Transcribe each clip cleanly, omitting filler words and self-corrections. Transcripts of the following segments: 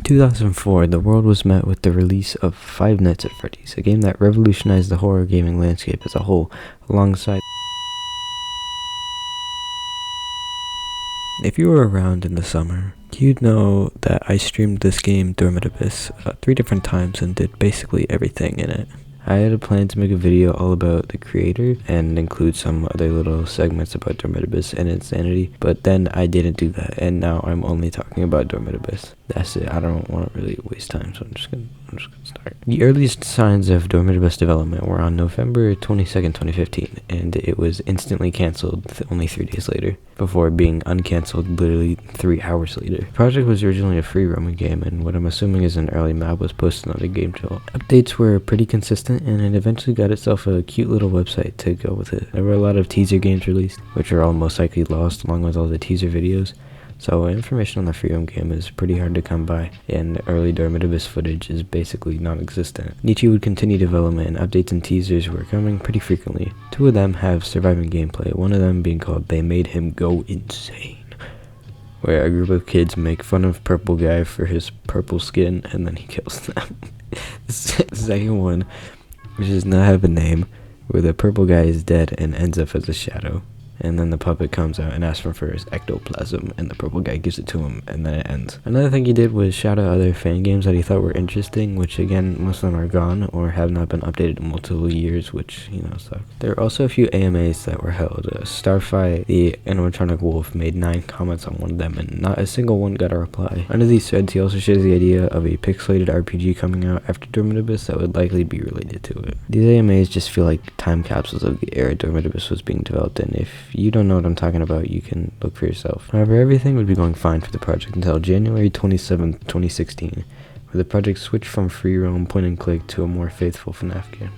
In 2004, the world was met with the release of Five Nights at Freddy's, a game that revolutionized the horror gaming landscape as a whole, alongside... If you were around in the summer, you'd know that I streamed this game, Dormit Abyss, 3 different times and did basically everything in it. I had a plan to make a video all about the creator and include some other little segments about Dormit Abyss and Insanity, but then I didn't do that, and now I'm only talking about Dormit Abyss. That's it. I don't want to really waste time, so I'm just gonna start. The earliest signs of Dormit Abyss development were on November 22nd, 2015, and it was instantly cancelled only 3 days later, before being uncancelled literally 3 hours later. The project was originally a free roaming game, and what I'm assuming is an early map was posted on the game channel. Updates were pretty consistent, and it eventually got itself a cute little website to go with it. There were a lot of teaser games released, which are all most likely lost along with all the teaser videos. So information on the free roam game is pretty hard to come by, and early Dormit Abyss footage is basically non-existent. Nichi would continue development, and updates and teasers were coming pretty frequently. 2 of them have surviving gameplay, one of them being called They Made Him Go Insane, where a group of kids make fun of Purple Guy for his purple skin, and then he kills them. The second one, which does not have a name, where the purple guy is dead and ends up as a shadow. And then the puppet comes out and asks him for his ectoplasm, and the purple guy gives it to him, and then it ends. Another thing he did was shout out other fan games that he thought were interesting, which again, most of them are gone or have not been updated in multiple years, which, sucks. There are also a few AMAs that were held. Starfy, the animatronic wolf, made 9 comments on one of them, and not a single one got a reply. Under these threads, he also shares the idea of a pixelated RPG coming out after Dormit Abyss that would likely be related to it. These AMAs just feel like time capsules of the era Dormit Abyss was being developed in. If you don't know what I'm talking about, you can look for yourself. However, everything would be going fine for the project until January 27th, 2016, where the project switched from free roam point and click to a more faithful FNAF game,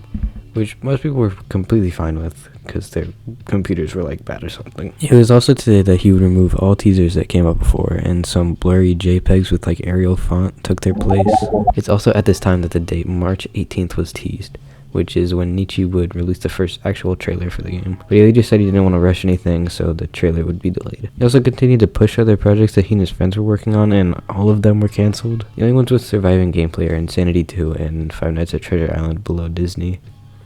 which most people were completely fine with because their computers were like bad or something. It was also today that he would remove all teasers that came out before, and some blurry JPEGs with like Arial font took their place. It's also at this time that the date March 18th was teased, which is when Nichi would release the first actual trailer for the game. But he just said he didn't want to rush anything, so the trailer would be delayed. He also continued to push other projects that he and his friends were working on, and all of them were cancelled. The only ones with surviving gameplay are Insanity 2 and Five Nights at Treasure Island Below Disney.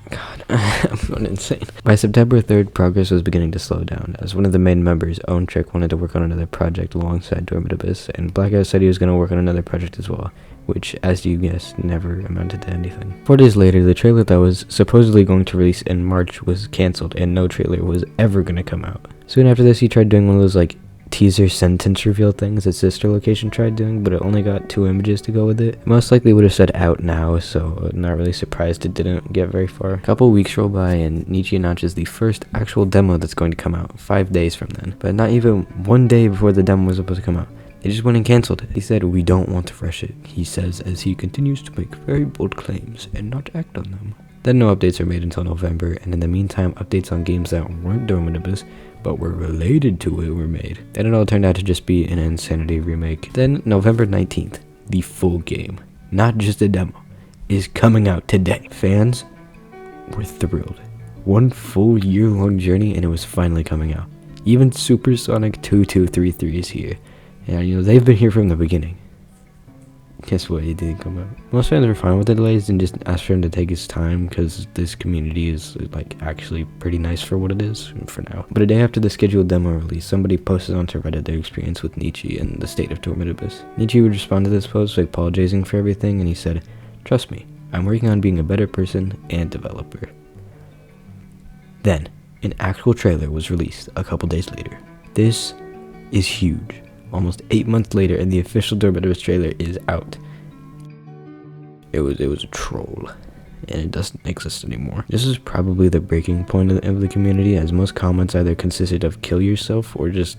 God, I'm going insane. By September 3rd, progress was beginning to slow down, as one of the main members, Own Trick, wanted to work on another project alongside Dormit Abyss, and Blackout said he was going to work on another project as well, which, as you guessed, never amounted to anything. 4 days later, the trailer that was supposedly going to release in March was cancelled, and no trailer was ever going to come out. Soon after this, he tried doing one of those teaser sentence reveal things that Sister Location tried doing, but it only got 2 images to go with it. It most likely would have said out now, so I'm not really surprised it didn't get very far. A couple weeks roll by and Nichi announces the first actual demo that's going to come out 5 days from then, but not even 1 day before the demo was supposed to come out. They just went and cancelled it. He said, "We don't want to rush it," he says, as he continues to make very bold claims and not act on them. Then no updates are made until November, and in the meantime, updates on games that weren't Dormit Abyss but were related to it were made. Then it all turned out to just be an Insanity remake. Then November 19th, the full game, not just a demo, is coming out today. Fans were thrilled. 1 full year-long journey, and it was finally coming out. Even Supersonic 2233 is here. And they've been here from the beginning. Guess what? It didn't come out. Most fans were fine with the delays and just asked for him to take his time because this community is actually pretty nice for what it is for now. But a day after the scheduled demo release, somebody posted onto Reddit their experience with Nichi and the state of Dormit Abyss. Nichi would respond to this post by apologizing for everything, and he said, "Trust me, I'm working on being a better person and developer." Then, an actual trailer was released a couple days later. This is huge. Almost 8 months later, and the official Dormit Abyss trailer is out. It was a troll, and it doesn't exist anymore. This is probably the breaking point of the community, as most comments either consisted of "kill yourself" or just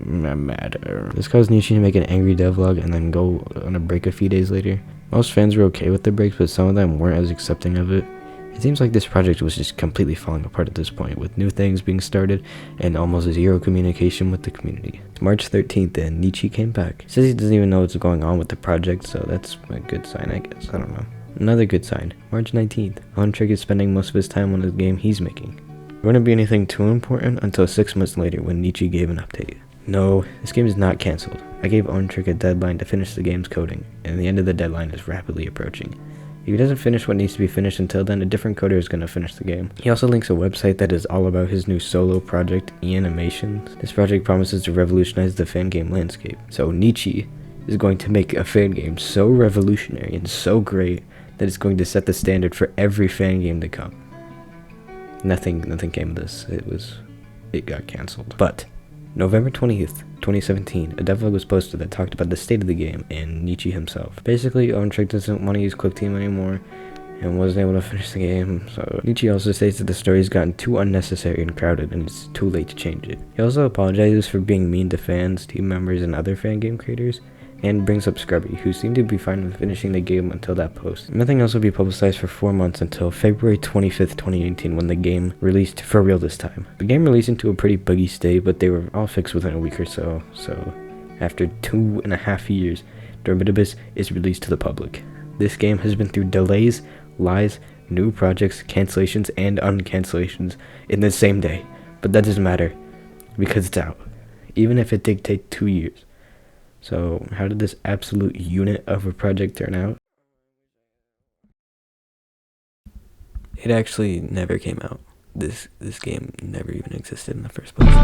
mad. This caused Nichi to make an angry devlog and then go on a break a few days later. Most fans were okay with the breaks, but some of them weren't as accepting of it. It seems like this project was just completely falling apart at this point, with new things being started and almost zero communication with the community. It's March 13th and Nichi came back. He says he doesn't even know what's going on with the project, so that's a good sign, I guess. I don't know. Another good sign, March 19th. Own Trick is spending most of his time on the game he's making. It wouldn't be anything too important until 6 months later when Nichi gave an update. No, this game is not cancelled. I gave OwnTrick a deadline to finish the game's coding, and the end of the deadline is rapidly approaching. If he doesn't finish what needs to be finished until then, a different coder is going to finish the game. He also links a website that is all about his new solo project, E-Animations. This project promises to revolutionize the fan game landscape. So Nietzsche is going to make a fan game so revolutionary and so great that it's going to set the standard for every fan game to come. Nothing came of this. It got cancelled. But November 20th, 2017, a devlog was posted that talked about the state of the game and Nietzsche himself. Basically, OwnTrick doesn't want to use QuickTeam anymore and wasn't able to finish the game, so Nietzsche also states that the story's gotten too unnecessary and crowded and it's too late to change it. He also apologizes for being mean to fans, team members, and other fan game creators, and brings up Scrubby, who seemed to be fine with finishing the game until that post. Nothing else will be publicized for 4 months until February 25th, 2018, when the game released for real this time. The game released into a pretty buggy state, but they were all fixed within a week or so, after 2.5 years, Dormitibus is released to the public. This game has been through delays, lies, new projects, cancellations, and uncancellations in the same day, but that doesn't matter, because it's out, even if it did take 2 years. So, how did this absolute unit of a project turn out? It actually never came out. This game never even existed in the first place.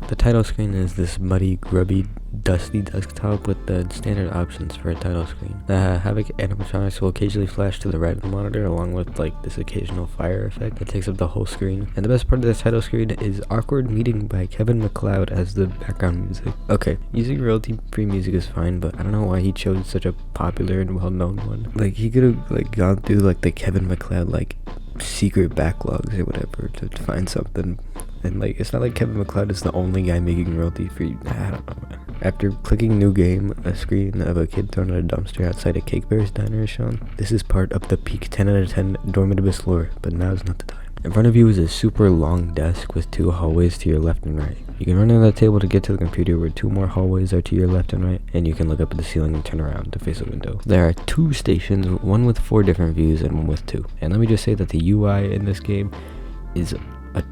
The title screen is this muddy, grubby, dusty desktop with the standard options for a title screen. The Havok animatronics will occasionally flash to the right of the monitor, along with this occasional fire effect that takes up the whole screen. And the best part of the title screen is Awkward Meeting by Kevin MacLeod as the background music. Okay, using royalty-free music is fine, but I don't know why he chose such a popular and well-known one. He could have gone through the Kevin MacLeod secret backlogs or whatever to find something. And it's not like Kevin MacLeod is the only guy making royalty free. I don't know, man. After clicking new game, a screen of a kid thrown in a dumpster outside a Cake Bear's diner is shown. This is part of the peak 10 out of 10 Dormitibus lore, but now's not the time. In front of you is a super long desk with 2 hallways to your left and right. You can run to that table to get to the computer, where 2 more hallways are to your left and right, and you can look up at the ceiling and turn around to face a window. There are 2 stations, one with 4 different views and one with 2. And let me just say that the UI in this game is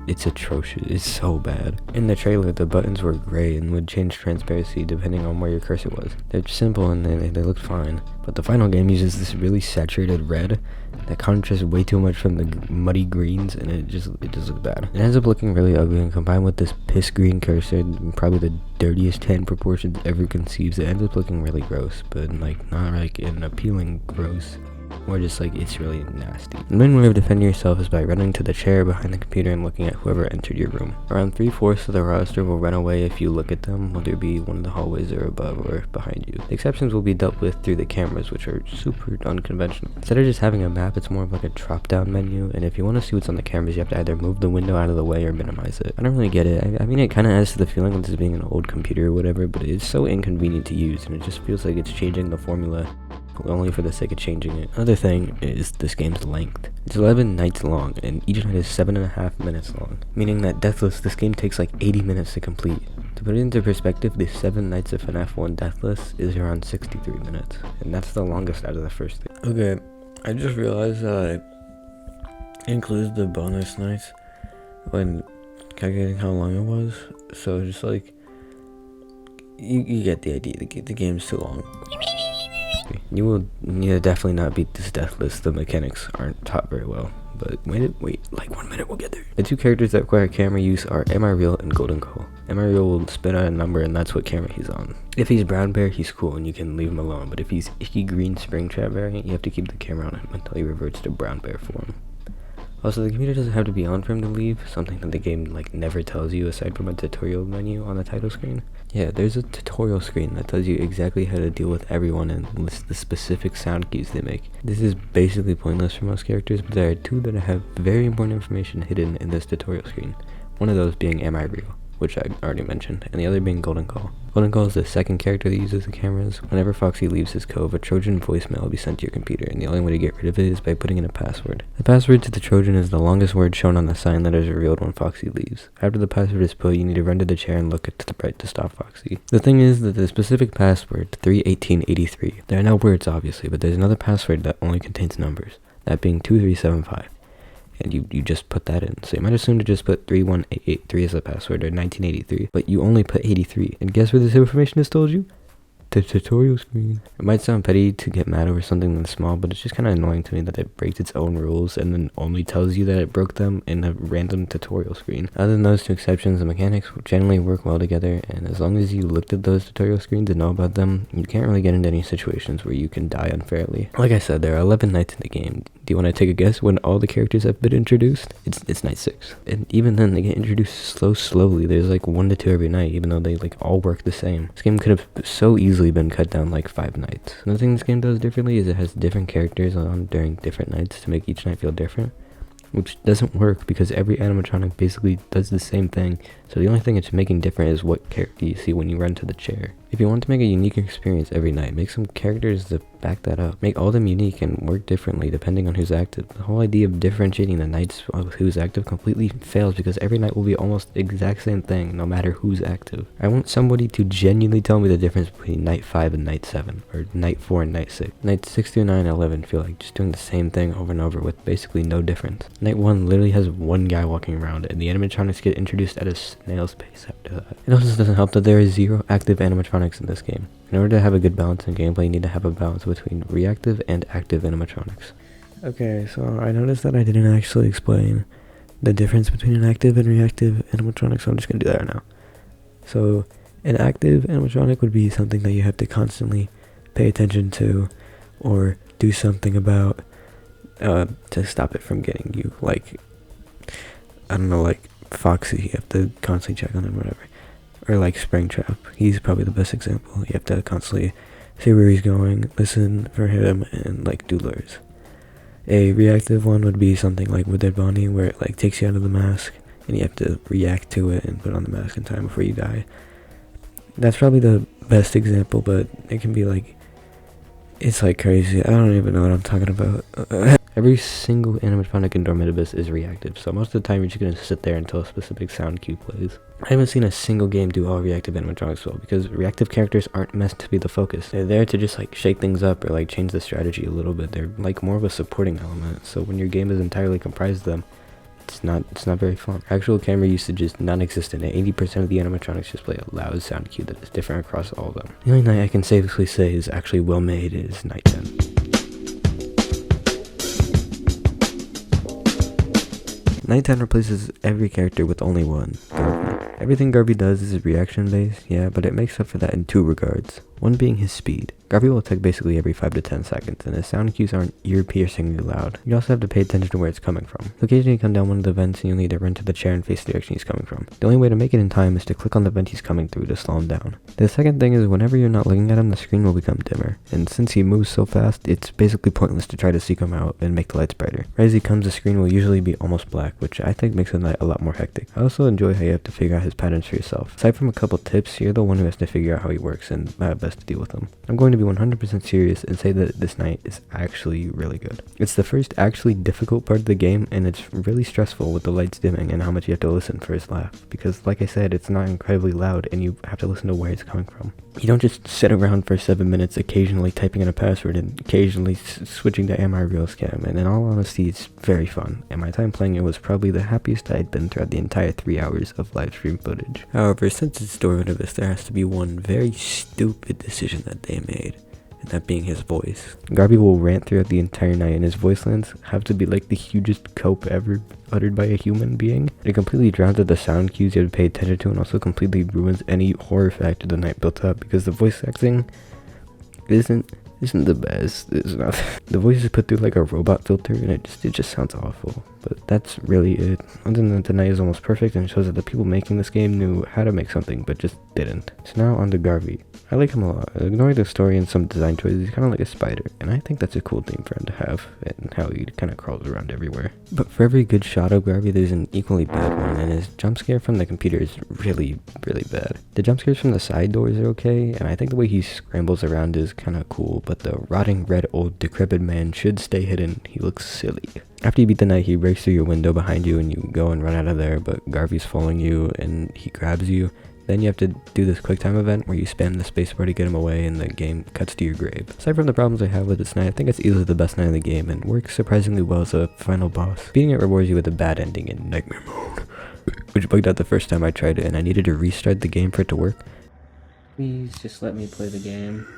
it's atrocious. It's so bad. In the trailer, the buttons were gray and would change transparency depending on where your cursor was. They're simple and they look fine, but the final game uses this really saturated red that contrasts way too much from the muddy greens, and it just looks bad. It ends up looking really ugly, and combined with this piss green cursor and probably the dirtiest hand proportions ever conceived, it ends up looking really gross, but not an appealing gross. Or just it's really nasty. The main way of defending yourself is by running to the chair behind the computer and looking at whoever entered your room. Around 3/4 of the roster will run away if you look at them, whether it be one of the hallways or above or behind you. The exceptions will be dealt with through the cameras, which are super unconventional. Instead of just having a map, it's more of a drop-down menu, and if you want to see what's on the cameras, you have to either move the window out of the way or minimize it. I don't really get it. I mean, it kind of adds to the feeling of this being an old computer or whatever, but it's so inconvenient to use, and it just feels like it's changing the formula only for the sake of changing it. Another thing is this game's length. It's 11 nights long, and each night is 7.5 minutes long, meaning that Deathless, this game takes 80 minutes to complete. To put it into perspective, the 7 nights of FNAF 1 Deathless is around 63 minutes, and that's the longest out of the first 3. Okay, I just realized that I included the bonus nights when calculating how long it was, so just you get the idea. The game's too long. You will definitely not beat this Deathless. The mechanics aren't taught very well. But wait, 1 minute, we'll get there. The 2 characters that require camera use are Am I Real and Golden Call. Am I Real will spit out a number, and that's what camera he's on. If he's Brown Bear, he's cool and you can leave him alone. But if he's Icky Green Springtrap variant, you have to keep the camera on him until he reverts to Brown Bear form. Also, the computer doesn't have to be on for him to leave, something that the game never tells you aside from a tutorial menu on the title screen. Yeah, there's a tutorial screen that tells you exactly how to deal with everyone and lists the specific sound cues they make. This is basically pointless for most characters, but there are 2 that have very important information hidden in this tutorial screen. One of those being Am I Real, which I already mentioned, and the other being Golden Call. Golden Call is the second character that uses the cameras. Whenever Foxy leaves his cove, a Trojan voicemail will be sent to your computer, and the only way to get rid of it is by putting in a password. The password to the Trojan is the longest word shown on the sign that is revealed when Foxy leaves. After the password is put, you need to run to the chair and look to the right to stop Foxy. The thing is that the specific password, 31883, there are no words obviously, but there's another password that only contains numbers, that being 2375. and you just put that in. So you might assume to just put 31883 as a password, or 1983, but you only put 83. And guess where this information is told you? The tutorial screen. It might sound petty to get mad over something that's small, but it's just kind of annoying to me that it breaks its own rules and then only tells you that it broke them in a random tutorial screen. Other than those two exceptions, the mechanics generally work well together, and as long as you looked at those tutorial screens and know about them, you can't really get into any situations where you can die unfairly. Like I said, there are 11 nights in the game. Do you want to take a guess when all the characters have been introduced? It's night 6. And even then, they get introduced slowly. There's like 1 to 2 every night, even though they like all work the same. This game could have so easily been cut down like 5 nights. Another thing this game does differently is it has different characters on during different nights to make each night feel different, which doesn't work because every animatronic basically does the same thing. So the only thing it's making different is what character you see when you run to the chair. If you want to make a unique experience every night, make some characters that back that up. Make all them unique and work differently depending on who's active. The whole idea of differentiating the nights of who's active completely fails because every night will be almost the exact same thing no matter who's active. I want somebody to genuinely tell me the difference between night 5 and night 7, or night 4 and night 6. Nights 6 through 9 and 11 feel like just doing the same thing over and over with basically no difference. Night 1 literally has one guy walking around, and the animatronics get introduced at a snail's pace after that. It also doesn't help that there is 0 active animatronics in this game. In order to have a good balance in gameplay, you need to have a balance between reactive and active animatronics. Okay, so I noticed that I didn't actually explain the difference between an active and reactive animatronic, so I'm just going to do that right now. So, an active animatronic would be something that you have to constantly pay attention to or do something about to stop it from getting you. Like, I don't know, like Foxy, you have to constantly check on him or whatever. Or like Springtrap, he's probably the best example. You have to constantly see where he's going, listen for him, and like do lures. A reactive one would be something like Withered Bonnie, where it like takes you out of the mask, and you have to react to it and put on the mask in time before you die. That's probably the best example, but it can be like, it's like crazy. I don't even know what I'm talking about. Every single animatronic in Dormitibus is reactive, so most of the time you're just going to sit there until a specific sound cue plays. I haven't seen a single game do all reactive animatronics well, because reactive characters aren't meant to be the focus. They're there to just like shake things up or like change the strategy a little bit. They're like more of a supporting element, so when your game is entirely comprised of them, it's not very fun. Actual camera usage is non-existent, and 80% of the animatronics just play a loud sound cue that is different across all of them. The only night I can safely say is actually well made is night 10. Night 10 replaces every character with only one, Garvey. Everything Garvey does is reaction based, yeah, but it makes up for that in 2 regards. One being his speed. Garvey will attack basically every 5 to 10 seconds, and his sound cues aren't ear-piercingly loud. You also have to pay attention to where it's coming from. Occasionally you come down one of the vents and you'll need to run to the chair and face the direction he's coming from. The only way to make it in time is to click on the vent he's coming through to slow him down. The second thing is whenever you're not looking at him, the screen will become dimmer, and since he moves so fast, it's basically pointless to try to seek him out and make the lights brighter. Right as he comes, the screen will usually be almost black, which I think makes the night a lot more hectic. I also enjoy how you have to figure out his patterns for yourself. Aside from a couple tips, you're the one who has to figure out how he works and how best to deal with him. I'm going to be 100% serious and say that this night is actually really good. It's the first actually difficult part of the game, and it's really stressful with the lights dimming and how much you have to listen for his laugh, because like I said, it's not incredibly loud and you have to listen to where it's coming from. You don't just sit around for 7 minutes occasionally typing in a password and occasionally switching to Am I Real Scam, and in all honesty, it's very fun, and my time playing it was probably the happiest I'd been throughout the entire 3 hours of live stream footage. However, since it's Dormitibus, there has to be one very stupid decision that they made, and that being his voice. Garvey will rant throughout the entire night, and his voice lines have to be like the hugest cope ever uttered by a human being. It completely drowns out the sound cues you have to pay attention to, and also completely ruins any horror factor the night built up, because the voice acting isn't the best. It's not. The voice is put through like a robot filter, and it just sounds awful. But that's really it. Other than that, the night is almost perfect, and it shows that the people making this game knew how to make something, but just didn't. So now on to Garvey. I like him a lot. Ignoring the story and some design choices, he's kind of like a spider, and I think that's a cool thing for him to have, and how he kind of crawls around everywhere. But for every good shot of Garvey, there's an equally bad one, and his jump scare from the computer is really, really bad. The jump scares from the side doors are okay, and I think the way he scrambles around is kind of cool, but the rotting red old decrepit man should stay hidden. He looks silly. After you beat the night, he breaks through your window behind you, and you go and run out of there, but Garvey's following you, and he grabs you. Then you have to do this quick time event where you spam the spacebar to get him away and the game cuts to your grave. Aside from the problems I have with this night, I think it's easily the best night in the game and works surprisingly well as a final boss. Beating it rewards you with a bad ending in Nightmare Mode, which bugged out the first time I tried it and I needed to restart the game for it to work. Please just let me play the game.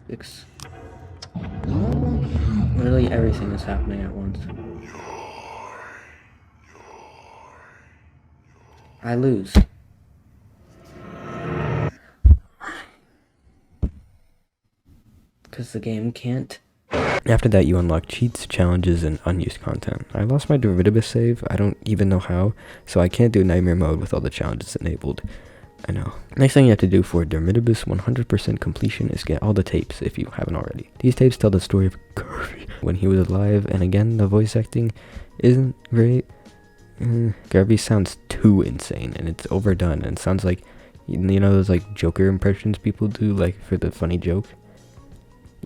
6. Literally everything is happening at once. I lose. Because the game can't. After that, you unlock cheats, challenges, and unused content. I lost my Dormitibus save, I don't even know how, so I can't do Nightmare Mode with all the challenges enabled. I know. Next thing you have to do for Dormitibus 100% completion is get all the tapes if you haven't already. These tapes tell the story of Garvey when he was alive, and again, the voice acting isn't great. Garvey sounds too insane, and it's overdone, and sounds like, you know those like Joker impressions people do, like for the funny joke?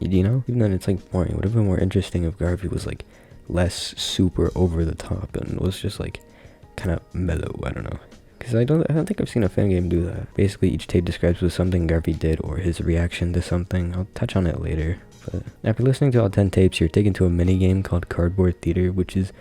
You know? Even then it's like boring. It would have been more interesting if Garvey was like less super over the top and was just like kind of mellow, I don't know. Because I don't think I've seen a fan game do that. Basically each tape describes what something Garvey did or his reaction to something. I'll touch on it later. But after listening to all 10 tapes, you're taken to a minigame called Cardboard Theater, which is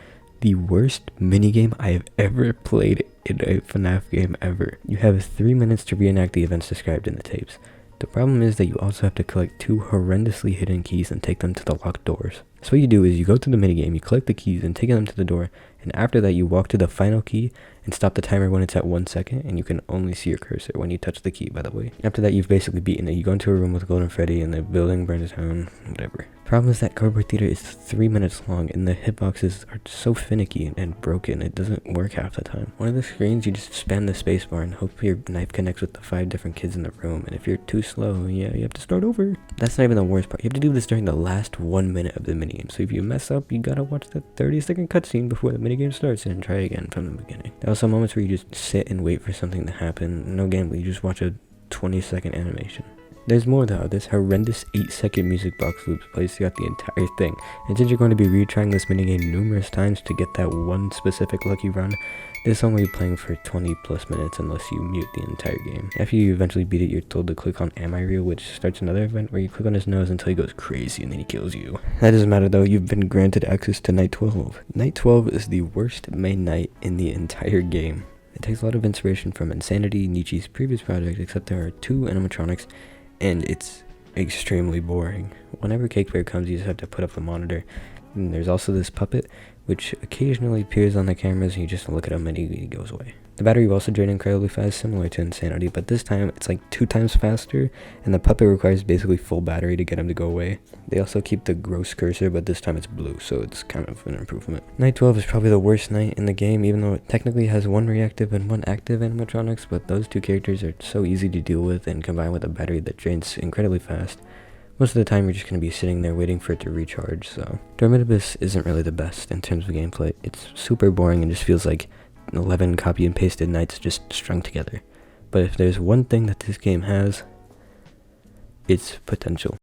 the worst minigame I have ever played in a FNAF game ever. You have 3 minutes to reenact the events described in the tapes. The problem is that you also have to collect 2 horrendously hidden keys and take them to the locked doors. So what you do is you go to the minigame, you collect the keys and take them to the door, and after that you walk to the final key and stop the timer when it's at 1 second, and you can only see your cursor when you touch the key, by the way. After that you've basically beaten it. You go into a room with Golden Freddy and the building burns down, whatever. Problem is that Cardboard Theater is 3 minutes long and the hitboxes are so finicky and broken, it doesn't work half the time. One of the screens you just spam the spacebar and hope your knife connects with the 5 different kids in the room, and if you're too slow, yeah, you have to start over. That's not even the worst part. You have to do this during the last 1 minute of the minigame, so if you mess up, you gotta watch the 30-second cutscene before the minigame starts and try again from the beginning. There are also moments where you just sit and wait for something to happen. No gameplay, you just watch a 20-second animation. There's more though. This horrendous 8-second music box loops plays throughout the entire thing, and since you're going to be retrying this minigame numerous times to get that one specific lucky run, this song will be playing for 20 plus minutes unless you mute the entire game. After you eventually beat it, you're told to click on Am I Real, which starts another event where you click on his nose until he goes crazy and then he kills you. That doesn't matter though, you've been granted access to Night 12. Night 12 is the worst main night in the entire game. It takes a lot of inspiration from Insanity, Nietzsche's previous project, except there are 2 animatronics, and it's extremely boring. Whenever Cake Bear comes, you just have to put up the monitor. And there's also this puppet, which occasionally appears on the cameras, and you just look at him and he goes away. The battery will also drain incredibly fast, similar to Insanity, but this time it's like 2 times faster, and the puppet requires basically full battery to get him to go away. They also keep the gross cursor, but this time it's blue, so it's kind of an improvement. Night 12 is probably the worst night in the game, even though it technically has 1 reactive and 1 active animatronics, but those 2 characters are so easy to deal with, and combined with a battery that drains incredibly fast, most of the time you're just going to be sitting there waiting for it to recharge, so Dormitibus isn't really the best in terms of gameplay. It's super boring and just feels like 11 copy and pasted nights just strung together. But if there's one thing that this game has, it's potential.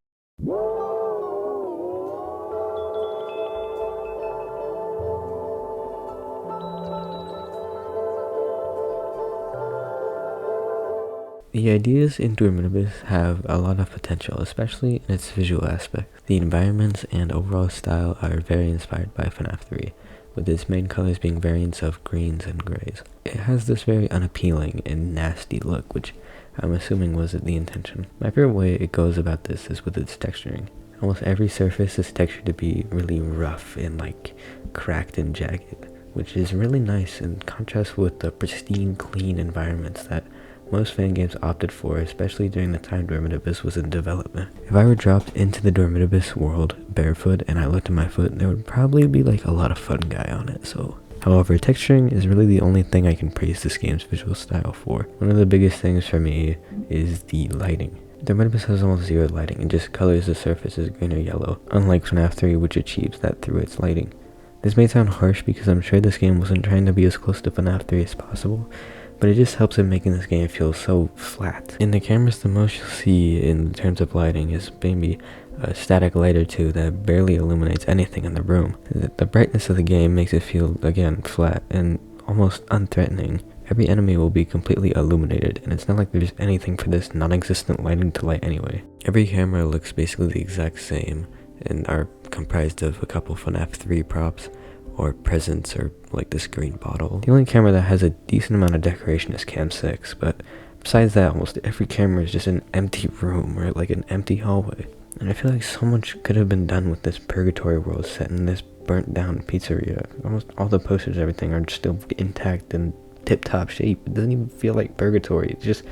The ideas in Dormitibus have a lot of potential, especially in its visual aspect. The environments and overall style are very inspired by FNAF 3, with its main colors being variants of greens and grays. It has this very unappealing and nasty look, which I'm assuming was the intention. My favorite way it goes about this is with its texturing. Almost every surface is textured to be really rough and like cracked and jagged, which is really nice in contrast with the pristine, clean environments that most fan games opted for, especially during the time Dormitibus was in development. If I were dropped into the Dormitibus world barefoot and I looked at my foot, there would probably be like a lot of fun guy on it, so. However, texturing is really the only thing I can praise this game's visual style for. One of the biggest things for me is the lighting. Dormitibus has almost 0 lighting and just colors the surfaces green or yellow, unlike FNAF 3, which achieves that through its lighting. This may sound harsh because I'm sure this game wasn't trying to be as close to FNAF 3 as possible, but it just helps in making this game feel so flat. In the cameras, the most you'll see in terms of lighting is maybe a static light or 2 that barely illuminates anything in the room. The brightness of the game makes it feel, again, flat, and almost unthreatening. Every enemy will be completely illuminated, and it's not like there's anything for this non-existent lighting to light anyway. Every camera looks basically the exact same, and are comprised of a couple FNAF 3 props, or presents, or like this green bottle. The only camera that has a decent amount of decoration is Cam 6, but besides that, almost every camera is just an empty room, or like an empty hallway. And I feel like so much could have been done with this purgatory world set in this burnt down pizzeria. Almost all the posters and everything are still intact and tip-top shape. It doesn't even feel like purgatory. It's just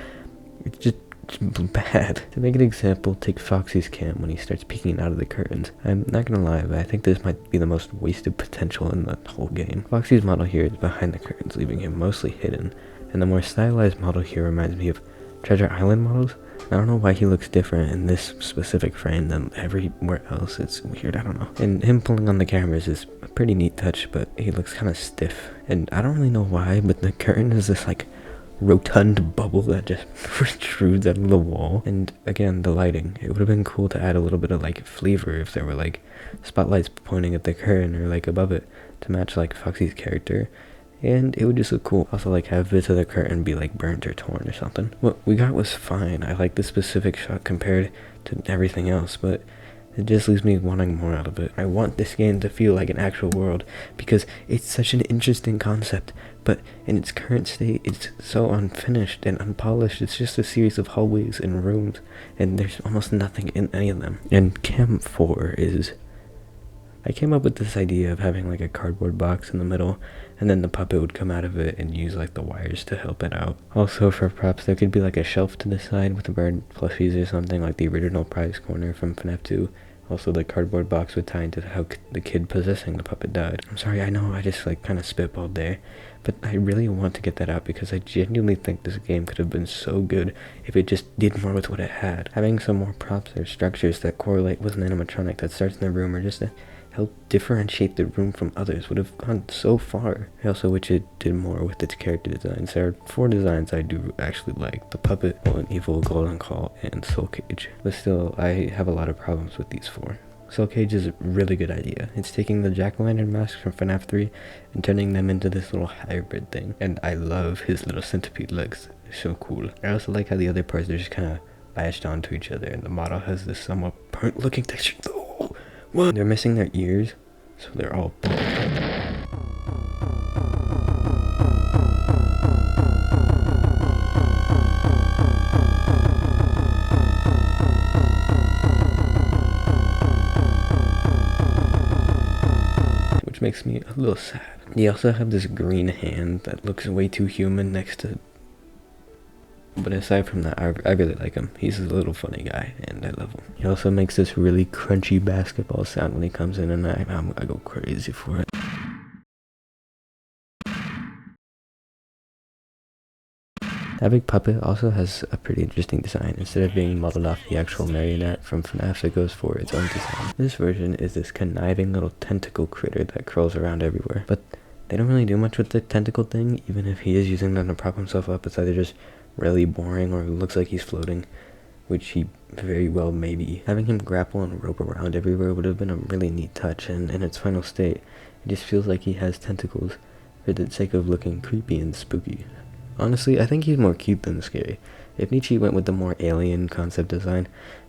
bad. To make an example, take Foxy's cam when he starts peeking out of the curtains. I'm not gonna lie, but I think this might be the most wasted potential in the whole game. Foxy's model here is behind the curtains, leaving him mostly hidden, and the more stylized model here reminds me of Treasure Island models. I don't know why he looks different in this specific frame than everywhere else. It's weird, I don't know. And him pulling on the cameras is a pretty neat touch, but he looks kind of stiff. And I don't really know why, but the curtain is this like rotund bubble that just protrudes out of the wall. And again, the lighting. It would have been cool to add a little bit of like flavor if there were like spotlights pointing at the curtain or like above it to match like Foxy's character. And it would just look cool. Also, like, have bits of the curtain be, like, burnt or torn or something. What we got was fine. I like the specific shot compared to everything else, but it just leaves me wanting more out of it. I want this game to feel like an actual world, because it's such an interesting concept, but in its current state, it's so unfinished and unpolished. It's just a series of hallways and rooms, and there's almost nothing in any of them. And Cam 4 is... I came up with this idea of having like a cardboard box in the middle, and then the puppet would come out of it and use like the wires to help it out. Also, for props, there could be like a shelf to the side with the bird plushies or something, like the original prize corner from FNAF 2. Also, the cardboard box would tie into how the kid possessing the puppet died. I'm sorry, I know I just like kind of spitballed there, but I really want to get that out because I genuinely think this game could have been so good if it just did more with what it had. Having some more props or structures that correlate with an animatronic that starts in the room, or just to help differentiate the room from others, would have gone so far. I also wish it did more with its character designs. There are 4 designs I do actually like: the puppet, Molten Evil, Golden Call, and Soul Cage. But still, I have a lot of problems with these 4. Soul Cage is a really good idea. It's taking the jack-o'-lantern masks from FNAF 3 and turning them into this little hybrid thing. And I love his little centipede legs. They're so cool. I also like how the other parts are just kind of latched onto each other, and the model has this somewhat burnt-looking texture. What? They're missing their ears, so they're all bald. Which makes me a little sad. They also have this green hand that looks way too human next to... But aside from that, I really like him. He's a little funny guy, and I love him. He also makes this really crunchy basketball sound when he comes in, and I go crazy for it. That big puppet also has a pretty interesting design. Instead of being modeled off the actual marionette from FNAF, it goes for its own design. This version is this conniving little tentacle critter that crawls around everywhere. But they don't really do much with the tentacle thing. Even if he is using them to prop himself up, it's either just really boring or looks like he's floating, which he very well may be. Having him grapple and rope around everywhere would have been a really neat touch, and in its final state, it just feels like he has tentacles for the sake of looking creepy and spooky. Honestly, I think he's more cute than scary. If Nietzsche went with the more alien concept design,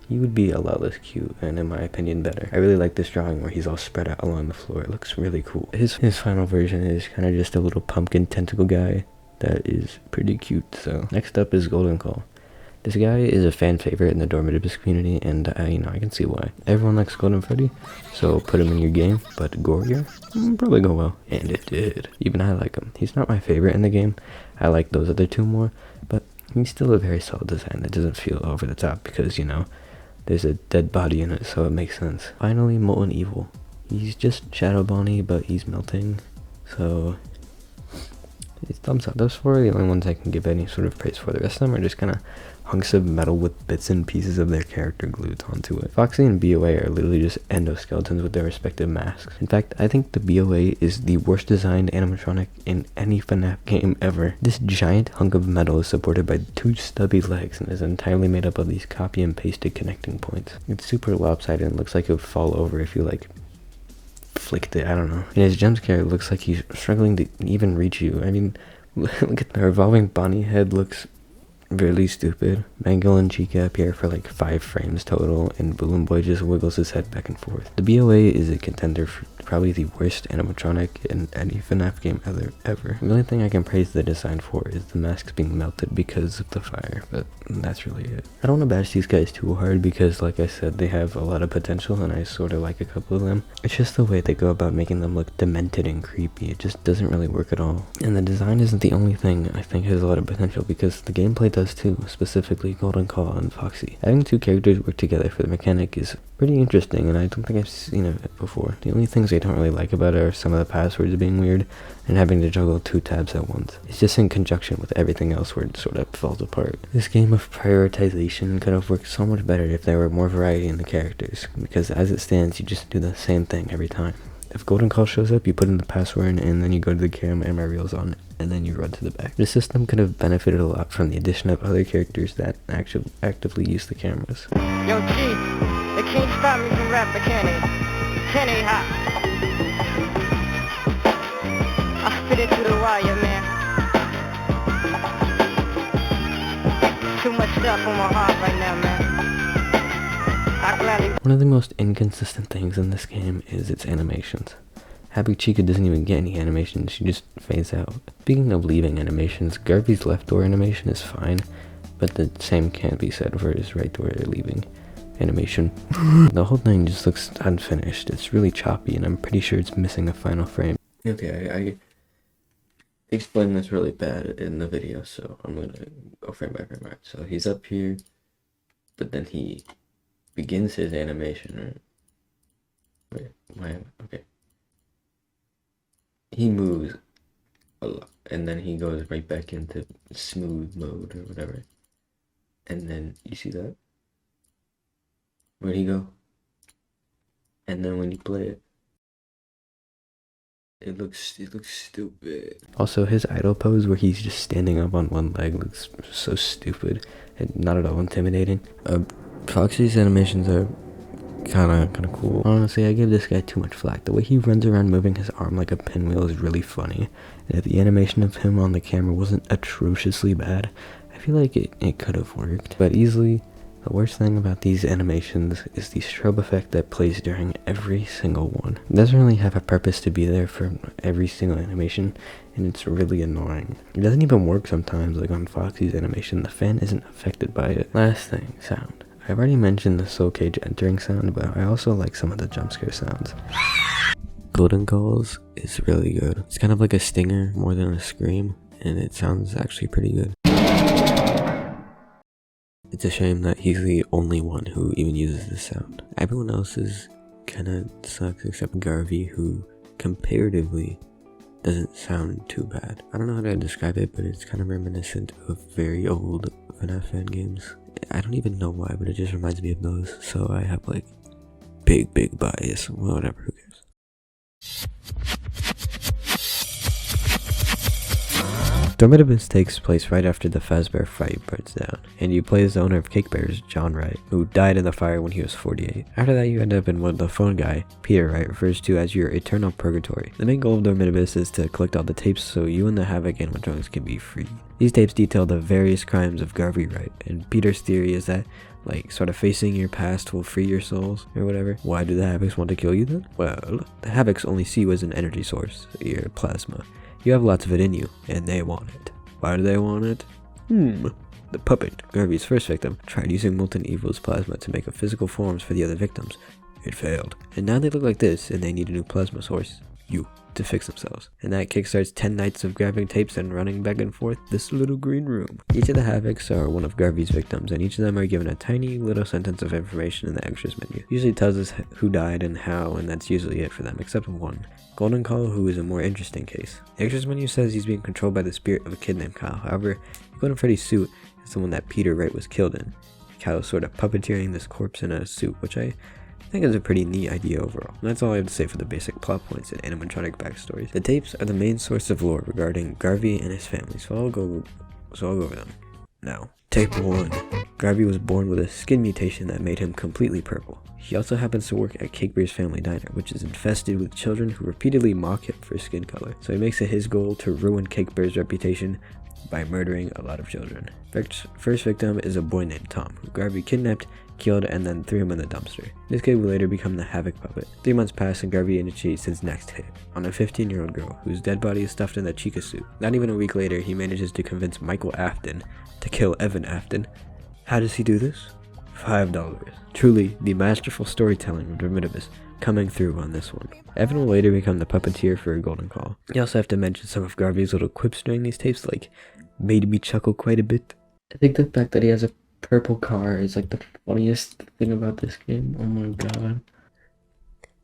he would be a lot less cute, and in my opinion better. I really like this drawing where he's all spread out along the floor. It looks really cool. His final version is kind of just a little pumpkin tentacle guy that is pretty cute. So next up is Golden Call. This guy is a fan favorite in the Dormitabus community, and I can see why. Everyone likes Golden Freddy, so put him in your game, but Goria probably go well. And it did. Even I like him. He's not my favorite in the game. I like those other 2 more, but he's still a very solid design that doesn't feel over the top because, there's a dead body in it, so it makes sense. Finally, Molten Evil. He's just Shadow Bonnie, but he's melting, so it's thumbs up. Those 4 are the only ones I can give any sort of praise for. The rest of them are just kind of hunks of metal with bits and pieces of their character glued onto it. Foxy and BOA are literally just endoskeletons with their respective masks. In fact, I think the BOA is the worst designed animatronic in any FNAF game ever. This giant hunk of metal is supported by 2 stubby legs and is entirely made up of these copy and pasted connecting points. It's super lopsided and looks like it would fall over if you flicked it, I don't know. And his jump scare looks like he's struggling to even reach you. I mean, look at the revolving Bonnie head, looks really stupid. Mangle and Chica appear for like 5 frames total, and Balloon Boy just wiggles his head back and forth. The BOA is a contender for probably the worst animatronic in any FNAF game ever. The only thing I can praise the design for is the masks being melted because of the fire, but that's really it. I don't want to bash these guys too hard because, like I said, they have a lot of potential and I sort of like a couple of them. It's just the way they go about making them look demented and creepy. It just doesn't really work at all. And the design isn't the only thing I think has a lot of potential, because the gameplay does too, specifically Golden Call and Foxy. Having 2 characters work together for the mechanic is pretty interesting, and I don't think I've seen it before. The only things I don't really like about it are some of the passwords being weird and having to juggle 2 tabs at once. It's just in conjunction with everything else where it sort of falls apart. This game of prioritization could have worked so much better if there were more variety in the characters, because as it stands, you just do the same thing every time. If Golden Call shows up, you put in the password and then you go to the camera and my reel's on, and then you run to the back. The system could have benefited a lot from the addition of other characters that actively use the cameras. Yo, G, they can't stop me from rapping, can they? Can they, hot? I spit it to the wire, man. Too much stuff on my heart right now, man. One of the most inconsistent things in this game is its animations. Happy Chica doesn't even get any animations, she just fades out. Speaking of leaving animations, Garvey's left door animation is fine, but the same can't be said for his right door leaving animation. The whole thing just looks unfinished. It's really choppy and I'm pretty sure it's missing a final frame. Okay, I explained this really bad in the video, so I'm gonna go frame by frame. Right, so he's up here, but then he begins his animation, right? Wait, okay. He moves a lot, and then he goes right back into smooth mode or whatever. And then, you see that? Where'd he go? And then when you play it, it looks stupid. Also, his idle pose where he's just standing up on one leg looks so stupid and not at all intimidating. Foxy's animations are kind of cool. Honestly, I give this guy too much flack. The way he runs around moving his arm like a pinwheel is really funny. And if the animation of him on the camera wasn't atrociously bad, I feel like it could have worked. But easily, the worst thing about these animations is the strobe effect that plays during every single one. It doesn't really have a purpose to be there for every single animation, and it's really annoying. It doesn't even work sometimes, like on Foxy's animation. The fan isn't affected by it. Last thing, sound. I've already mentioned the soul cage entering sound, but I also like some of the jump scare sounds. Golden Calls is really good. It's kind of like a stinger more than a scream, and it sounds actually pretty good. It's a shame that he's the only one who even uses this sound. Everyone else is kinda sucks except Garvey, who comparatively doesn't sound too bad. I don't know how to describe it, but it's kind of reminiscent of very old FNAF fan games. I don't even know why, but it just reminds me of those, so I have like big bias. Whatever, who cares. Dormitabus takes place right after the Fazbear fight burns down, and you play as the owner of Cake Bears, John Wright, who died in the fire when he was 48. After that, you end up in what the phone guy, Peter Wright, refers to as your eternal purgatory. The main goal of Dormitabus is to collect all the tapes so you and the Havoc animatronics can be free. These tapes detail the various crimes of Garvey Wright, and Peter's theory is that, like, sort of facing your past will free your souls, or whatever. Why do the Havocs want to kill you then? Well, the Havocs only see you as an energy source, your plasma. You have lots of it in you, and they want it. Why do they want it? The puppet, Garvey's first victim, tried using Molten Evil's plasma to make physical forms for the other victims. It failed. And now they look like this, and they need a new plasma source. You. To fix themselves. And that kickstarts 10 nights of grabbing tapes and running back and forth this little green room. Each of the Havocs are one of Garvey's victims, and each of them are given a tiny little sentence of information in the extras menu. Usually tells us who died and how, and that's usually it for them, except one. Golden Call, who is a more interesting case. The extras menu says he's being controlled by the spirit of a kid named Kyle. However, Golden Freddy's suit is the one that Peter Wright was killed in. Kyle's sort of puppeteering this corpse in a suit, which I think is a pretty neat idea overall. And that's all I have to say for the basic plot points and animatronic backstories. The tapes are the main source of lore regarding Garvey and his family, so I'll go over them now. Tape 1. Garvey was born with a skin mutation that made him completely purple. He also happens to work at Cake Bear's family diner, which is infested with children who repeatedly mock him for skin color. So he makes it his goal to ruin Cake Bear's reputation by murdering a lot of children. First victim is a boy named Tom, who Garvey kidnapped, killed, and then threw him in the dumpster. This kid would later become the Havoc puppet. 3 months pass and Garvey initiates his next hit on a 15-year-old girl whose dead body is stuffed in the Chica suit. Not even a week later, he manages to convince Michael Afton to kill Evan Afton. How does he do this? $5. Truly, the masterful storytelling of Dormitibus coming through on this one. Evan will later become the puppeteer for a Golden Call. You also have to mention some of Garvey's little quips during these tapes, like, made me chuckle quite a bit. I think the fact that he has a purple car is like the funniest thing about this game. Oh my god.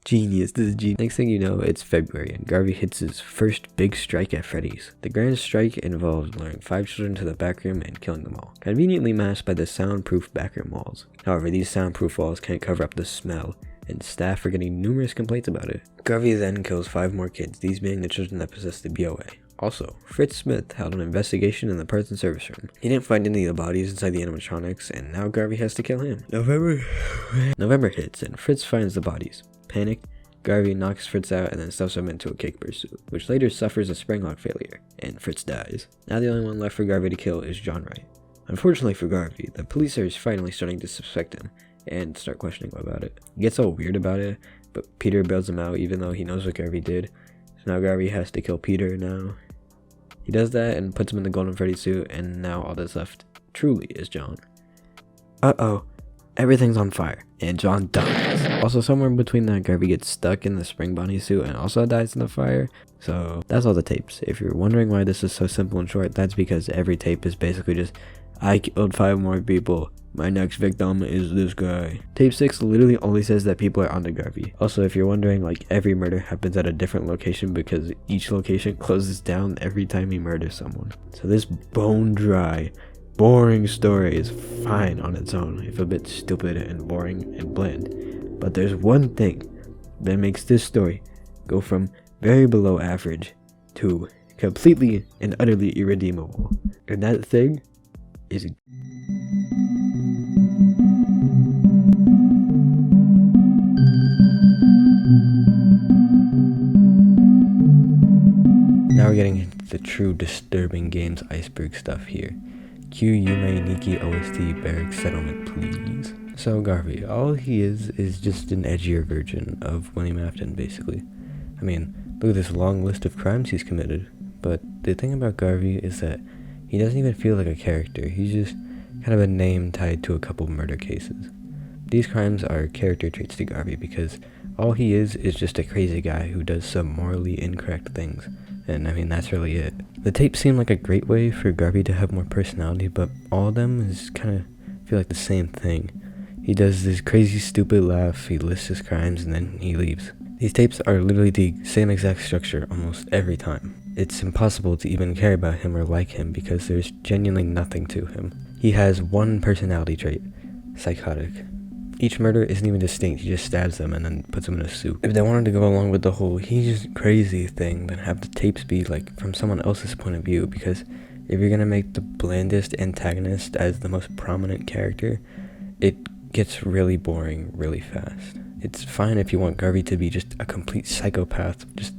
Genius, this is genius. Next thing you know, it's February and Garvey hits his first big strike at Freddy's. The grand strike involves luring 5 children to the back room and killing them all, conveniently masked by the soundproof backroom walls. However, these soundproof walls can't cover up the smell, and staff are getting numerous complaints about it. Garvey then kills 5 more kids, these being the children that possess the BOA. Also, Fritz Smith held an investigation in the parts and service room. He didn't find any of the bodies inside the animatronics, and now Garvey has to kill him. November hits, and Fritz finds the bodies. Panicked, Garvey knocks Fritz out and then stuffs him into a Cake Bear suit, which later suffers a spring lock failure, and Fritz dies. Now the only one left for Garvey to kill is John Wright. Unfortunately for Garvey, the police are finally starting to suspect him, and start questioning him about it. He gets all weird about it, but Peter bails him out even though he knows what Garvey did, so now Garvey has to kill Peter now. He does that and puts him in the Golden Freddy suit, and now all that's left truly is John. Uh-oh. Everything's on fire, and John dies. Also, somewhere in between that, Garvey gets stuck in the Spring Bonnie suit and also dies in the fire. So, that's all the tapes. If you're wondering why this is so simple and short, that's because every tape is basically just, I killed 5 more people. My next victim is this guy. Tape 6 literally only says that people are onto Garvey. Also, if you're wondering, like, every murder happens at a different location because each location closes down every time he murders someone. So this bone dry, boring story is fine on its own, if a bit stupid and boring and bland. But there's one thing that makes this story go from very below average to completely and utterly irredeemable. And that thing is now we're getting into the true disturbing games iceberg stuff here. Cue Yume Nikki OST barrack settlement, please. So Garvey, all he is just an edgier version of William Afton, basically. I mean, look at this long list of crimes he's committed. But the thing about Garvey is that he doesn't even feel like a character. He's just kind of a name tied to a couple murder cases. These crimes are character traits to Garvey because all he is just a crazy guy who does some morally incorrect things. And I mean, that's really it. The tapes seem like a great way for Garvey to have more personality, but all of them is kind of feel like the same thing. He does this crazy stupid laugh, he lists his crimes, and then he leaves. These tapes are literally the same exact structure almost every time. It's impossible to even care about him or like him because there's genuinely nothing to him. He has one personality trait, psychotic. Each murder isn't even distinct, he just stabs them and then puts them in a suit. If they wanted to go along with the whole he's just crazy thing, then have the tapes be like from someone else's point of view, because if you're gonna make the blandest antagonist as the most prominent character, it gets really boring really fast. It's fine if you want Garvey to be just a complete psychopath, just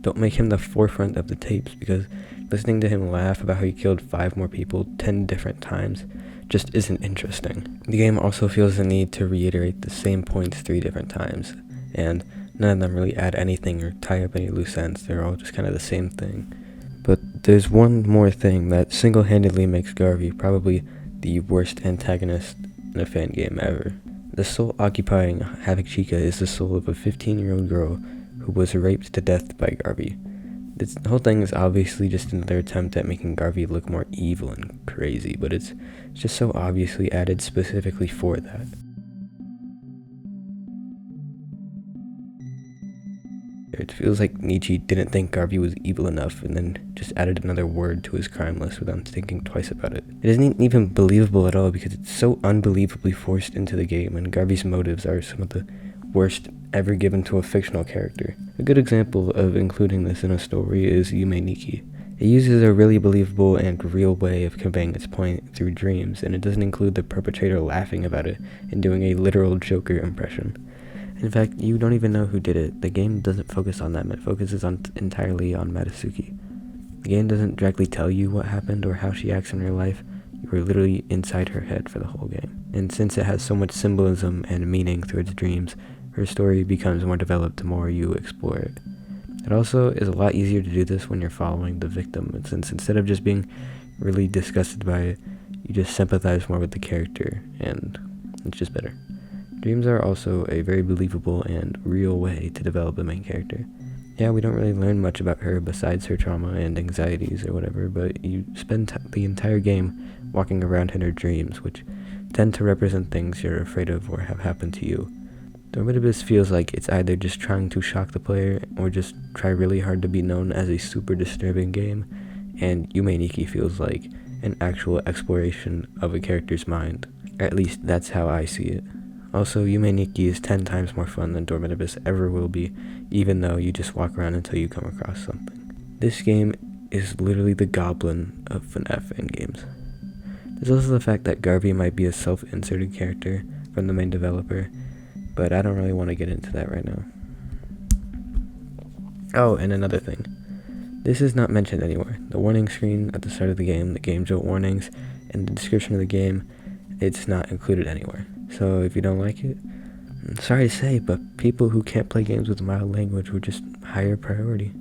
don't make him the forefront of the tapes, because listening to him laugh about how he killed 5 more people 10 different times just isn't interesting. The game also feels the need to reiterate the same points 3 different times, and none of them really add anything or tie up any loose ends. They're all just kind of the same thing. But there's one more thing that single-handedly makes Garvey probably the worst antagonist in a fan game ever. The soul occupying Havoc Chica is the soul of a 15-year-old girl who was raped to death by Garvey. This whole thing is obviously just another attempt at making Garvey look more evil and crazy, but it's just so obviously added specifically for that. It feels like Nietzsche didn't think Garvey was evil enough and then just added another word to his crime list without thinking twice about it. It isn't even believable at all because it's so unbelievably forced into the game, and Garvey's motives are some of the worst ever given to a fictional character. A good example of including this in a story is Yume Nikki. It uses a really believable and real way of conveying its point through dreams, and it doesn't include the perpetrator laughing about it and doing a literal Joker impression. In fact, you don't even know who did it. The game doesn't focus on that, it focuses entirely on Matsuki. The game doesn't directly tell you what happened or how she acts in real life. You are literally inside her head for the whole game. And since it has so much symbolism and meaning through its dreams, her story becomes more developed the more you explore it. It also is a lot easier to do this when you're following the victim, since instead of just being really disgusted by it, you just sympathize more with the character, and it's just better. Dreams are also a very believable and real way to develop the main character. Yeah, we don't really learn much about her besides her trauma and anxieties or whatever, but you spend the entire game walking around in her dreams, which tend to represent things you're afraid of or have happened to you. Dormitibus feels like it's either just trying to shock the player or just try really hard to be known as a super disturbing game, and Yume Nikki feels like an actual exploration of a character's mind. At least that's how I see it. Also, Yume Nikki is 10 times more fun than Dormitibus ever will be, even though you just walk around until you come across something. This game is literally the Goblin of FNAF endgames. There's also the fact that Garvey might be a self-inserted character from the main developer, but I don't really want to get into that right now. Oh, and another thing. This is not mentioned anywhere. The warning screen at the start of the game jolt warnings, and the description of the game, it's not included anywhere. So if you don't like it, I'm sorry to say, but people who can't play games with mild language were just higher priority.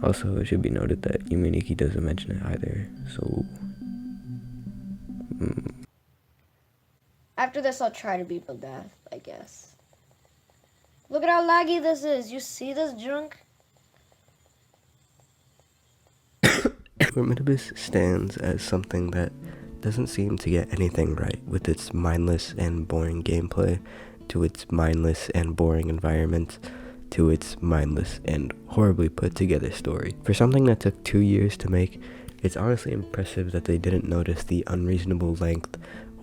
Also, it should be noted that Yume Nikki doesn't mention it either, so... After this, I'll try to beat Bloodbath, I guess. Look at how laggy this is. You see this junk? Dormitibus stands as something that doesn't seem to get anything right, with its mindless and boring gameplay, to its mindless and boring environments, to its mindless and horribly put together story. For something that took 2 years to make, it's honestly impressive that they didn't notice the unreasonable length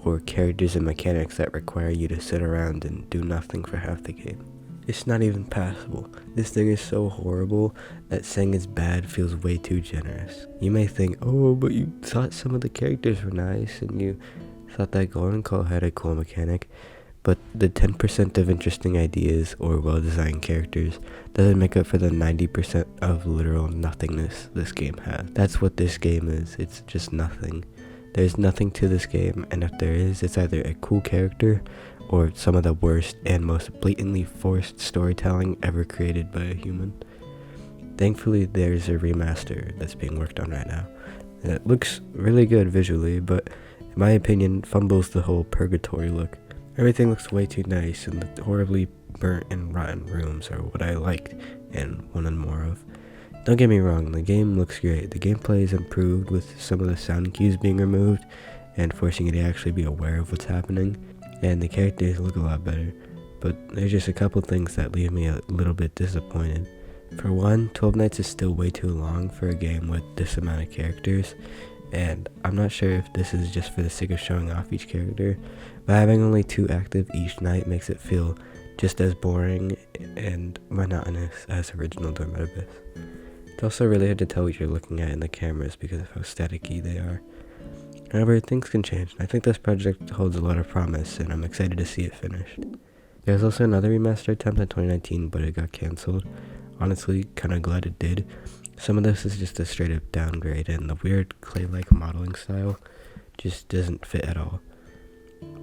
or characters and mechanics that require you to sit around and do nothing for half the game. It's not even passable. This thing is so horrible that saying it's bad feels way too generous. You may think, oh, but you thought some of the characters were nice and you thought that Golden Call had a cool mechanic, but the 10% of interesting ideas or well-designed characters doesn't make up for the 90% of literal nothingness this game has. That's what this game is. It's just nothing. There's nothing to this game, and if there is, it's either a cool character or some of the worst and most blatantly forced storytelling ever created by a human. Thankfully, there's a remaster that's being worked on right now. And it looks really good visually, but in my opinion, fumbles the whole purgatory look. Everything looks way too nice, and the horribly burnt and rotten rooms are what I liked and wanted more of. Don't get me wrong, the game looks great. The gameplay is improved with some of the sound cues being removed and forcing you to actually be aware of what's happening, and the characters look a lot better, but there's just a couple things that leave me a little bit disappointed. For one, 12 Nights is still way too long for a game with this amount of characters, and I'm not sure if this is just for the sake of showing off each character, but having only 2 active each night makes it feel just as boring and monotonous as original Dormitibus. It's also really hard to tell what you're looking at in the cameras because of how staticky they are. However, things can change, and I think this project holds a lot of promise, and I'm excited to see it finished. There was also another remaster attempt in 2019, but it got cancelled. Honestly, kinda glad it did. Some of this is just a straight up downgrade, and the weird clay-like modeling style just doesn't fit at all.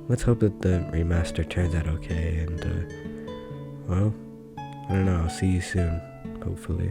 Let's hope that the remaster turns out okay, and well, I don't know, I'll see you soon, hopefully.